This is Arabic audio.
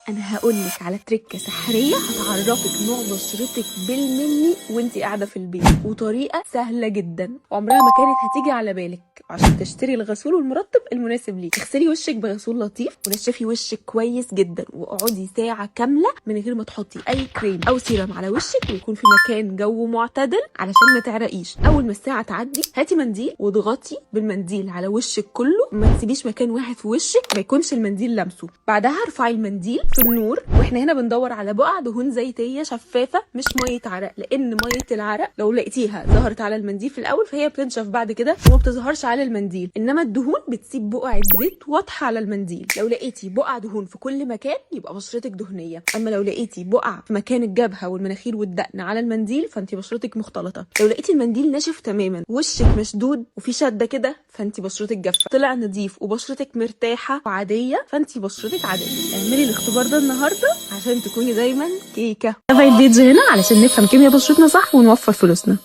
انا هقولك على تركه سحريه هتعرفك نوع بشرتك بالملي وانتي قاعده في البيت، وطريقه سهله جدا عمرها ما كانت هتيجي على بالك. عشان تشتري الغسول والمرطب المناسب ليك، اغسلي وشك بغسول لطيف ونشفي وشك كويس جدا، واقعدي ساعه كامله من غير ما تحطي اي كريم او سيرم على وشك، ويكون في مكان جو معتدل علشان ما تعرقيش. اول ما الساعه تعدي هاتي منديل واضغطي بالمنديل على وشك كله، ما تسيبيش مكان واحد في وشك ما يكونش المنديل لمسه. بعدها ارفعي المنديل في النور، واحنا هنا بندور على بقع دهون زيتيه شفافه مش ميه عرق، لان ميه العرق لو لقيتيها ظهرت على المنديل في الاول فهي بتنشف بعد كده وما بتظهرش على المنديل، انما الدهون بتسيب بقعه زيت واضحه على المنديل. لو لقيتي بقع دهون في كل مكان يبقى بشرتك دهنيه، اما لو لقيتي بقع في مكان الجبهه والمناخير والدقن على المنديل فانت بشرتك مختلطه. لو لقيتي المنديل ناشف تماما وشك مشدود وفي شده كده فانت بشرتك جافه. طلع نظيف وبشرتك مرتاحه وعاديه فانت بشرتك عاديه. اعملي الاختبار ده النهارده عشان تكوني دايما كيكه. تابعي الفيديو هنا علشان نفهم كيمياء بشرتنا صح ونوفر فلوسنا.